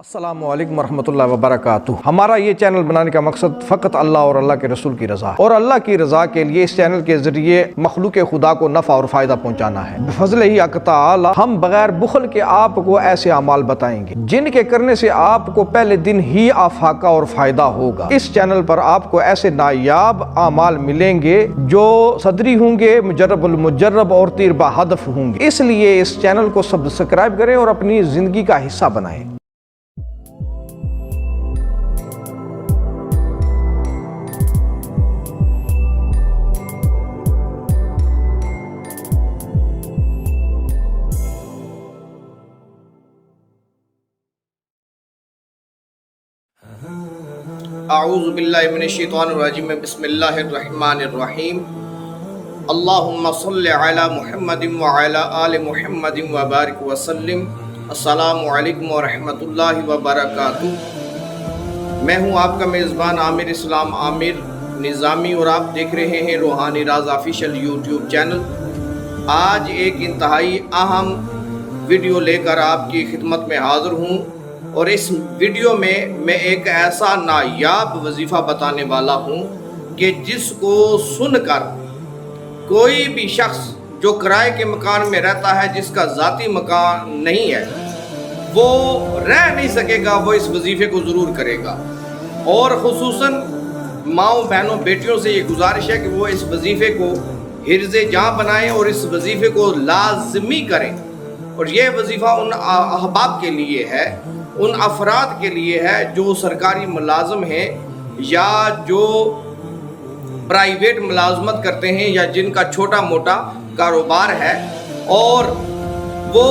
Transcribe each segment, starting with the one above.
السلام علیکم ورحمۃ اللہ وبرکاتہ۔ ہمارا یہ چینل بنانے کا مقصد فقط اللہ اور اللہ کے رسول کی رضا اور اللہ کی رضا کے لیے اس چینل کے ذریعے مخلوق خدا کو نفع اور فائدہ پہنچانا ہے۔ بفضل ہی حق تعالی ہم بغیر بخل کے آپ کو ایسے اعمال بتائیں گے جن کے کرنے سے آپ کو پہلے دن ہی افاقہ اور فائدہ ہوگا۔ اس چینل پر آپ کو ایسے نایاب اعمال ملیں گے جو صدری ہوں گے، مجرب المجرب اور تیر بہدف ہوں گے۔ اس لیے اس چینل کو سبسکرائب کریں اور اپنی زندگی کا حصہ بنائیں۔ اعوذ باللہ من الشیطان الرجیم، بسم اللہ الرحمن الرحیم۔ اللہم صل علی محمد وعلی آل محمد وبارک وسلم۔ السلام علیکم ورحمۃ اللہ وبرکاتہ۔ میں ہوں آپ کا میزبان عامر اسلام عامر نظامی اور آپ دیکھ رہے ہیں روحانی راز آفیشیل یوٹیوب چینل۔ آج ایک انتہائی اہم ویڈیو لے کر آپ کی خدمت میں حاضر ہوں، اور اس ویڈیو میں ایک ایسا نایاب وظیفہ بتانے والا ہوں کہ جس کو سن کر کوئی بھی شخص جو کرائے کے مکان میں رہتا ہے، جس کا ذاتی مکان نہیں ہے، وہ رہ نہیں سکے گا، وہ اس وظیفے کو ضرور کرے گا۔ اور خصوصاً ماؤں بہنوں بیٹیوں سے یہ گزارش ہے کہ وہ اس وظیفے کو حرز جاں بنائیں اور اس وظیفے کو لازمی کریں۔ اور یہ وظیفہ ان احباب کے لیے ہے، ان افراد کے لیے ہے جو سرکاری ملازم ہیں یا جو پرائیویٹ ملازمت کرتے ہیں یا جن کا چھوٹا موٹا کاروبار ہے اور وہ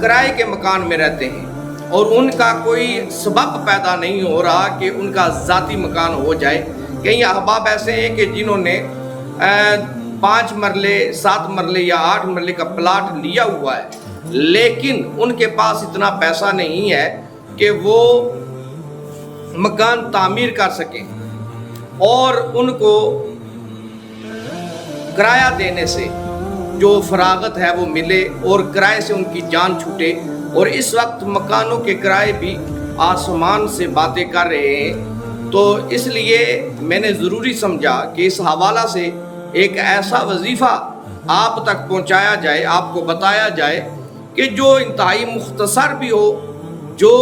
کرائے کے مکان میں رہتے ہیں اور ان کا کوئی سبب پیدا نہیں ہو رہا کہ ان کا ذاتی مکان ہو جائے۔ کئی احباب ایسے ہیں کہ جنہوں نے 5 مرلے 7 مرلے یا 8 مرلے کا پلاٹ لیا ہوا ہے، لیکن ان کے پاس اتنا پیسہ نہیں ہے کہ وہ مکان تعمیر کر سکیں اور ان کو کرایہ دینے سے جو فراغت ہے وہ ملے اور کرائے سے ان کی جان چھوٹے۔ اور اس وقت مکانوں کے کرائے بھی آسمان سے باتیں کر رہے ہیں، تو اس لیے میں نے ضروری سمجھا کہ اس حوالہ سے ایک ایسا وظیفہ آپ تک پہنچایا جائے، آپ کو بتایا جائے کہ جو انتہائی مختصر بھی ہو، جو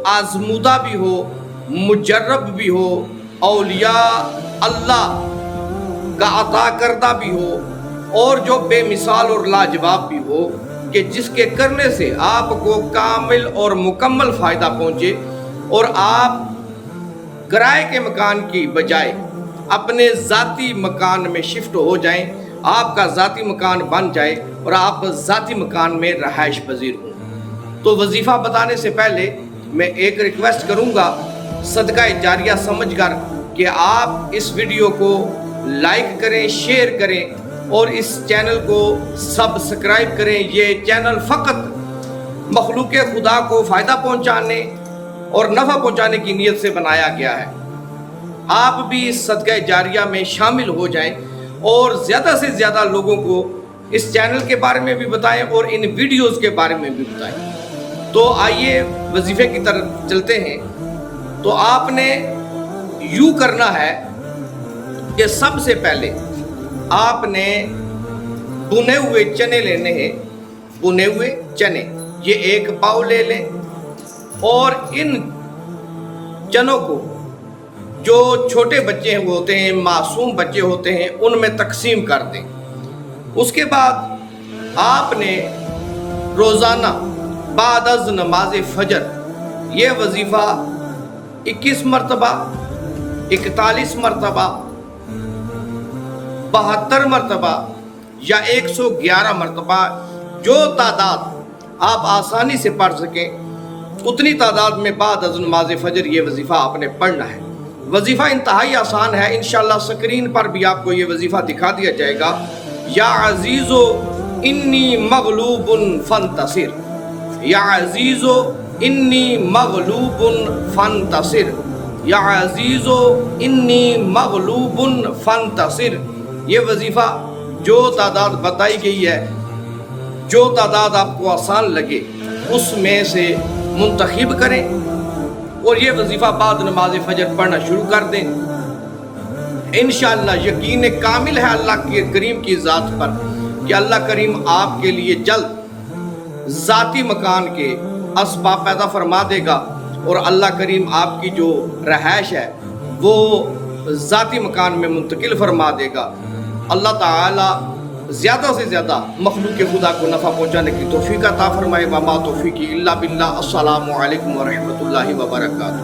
آزمودہ بھی ہو، مجرب بھی ہو، اولیاء اللہ کا عطا کردہ بھی ہو، اور جو بے مثال اور لاجواب بھی ہو، کہ جس کے کرنے سے آپ کو کامل اور مکمل فائدہ پہنچے اور آپ کرائے کے مکان کی بجائے اپنے ذاتی مکان میں شفٹ ہو جائیں، آپ کا ذاتی مکان بن جائے اور آپ ذاتی مکان میں رہائش پذیر ہوں۔ تو وظیفہ بتانے سے پہلے میں ایک ریکویسٹ کروں گا، صدقہ جاریہ سمجھ کر، کہ آپ اس ویڈیو کو لائک کریں، شیئر کریں اور اس چینل کو سبسکرائب کریں۔ یہ چینل فقط مخلوق خدا کو فائدہ پہنچانے اور نفع پہنچانے کی نیت سے بنایا گیا ہے۔ آپ بھی اس صدقہ جاریہ میں شامل ہو جائیں اور زیادہ سے زیادہ لوگوں کو اس چینل کے بارے میں بھی بتائیں اور ان ویڈیوز کے بارے میں بھی بتائیں۔ تو آئیے وظیفے کی طرف چلتے ہیں۔ تو آپ نے یوں کرنا ہے کہ سب سے پہلے آپ نے بنے ہوئے چنے لینے ہیں، بنے ہوئے چنے، یہ 1 پاؤ لے لیں اور ان چنوں کو جو چھوٹے بچے ہوتے ہیں، معصوم بچے ہوتے ہیں، ان میں تقسیم کر دیں۔ اس کے بعد آپ نے روزانہ بعد از نماز فجر یہ وظیفہ 21 مرتبہ، 41 مرتبہ، 72 مرتبہ یا 111 مرتبہ، جو تعداد آپ آسانی سے پڑھ سکیں اتنی تعداد میں بعد از نماز فجر یہ وظیفہ آپ نے پڑھنا ہے۔ وظیفہ انتہائی آسان ہے، انشاءاللہ سکرین پر بھی آپ کو یہ وظیفہ دکھا دیا جائے گا۔ یا عزیزو انی مغلوب فانتصر، یا عزیزو انی مغلوب فانتصر، یا عزیزو انی مغلوب فانتصر۔ یہ وظیفہ جو تعداد بتائی گئی ہے، جو تعداد آپ کو آسان لگے، اس میں سے منتخب کریں اور یہ وظیفہ بعد نماز فجر پڑھنا شروع کر دیں. انشاءاللہ یقین کامل ہے اللہ کے کریم کی ذات پر کہ اللہ کریم آپ کے لیے جلد ذاتی مکان کے اسباب پیدا فرما دے گا اور اللہ کریم آپ کی جو رہائش ہے وہ ذاتی مکان میں منتقل فرما دے گا. اللہ تعالی زیادہ سے زیادہ مخلوق خدا کو نفع پہنچانے کی توفیق عطا فرمائے. وما توفیقی الا باللہ. السلام علیکم ورحمۃ اللہ وبرکاتہ.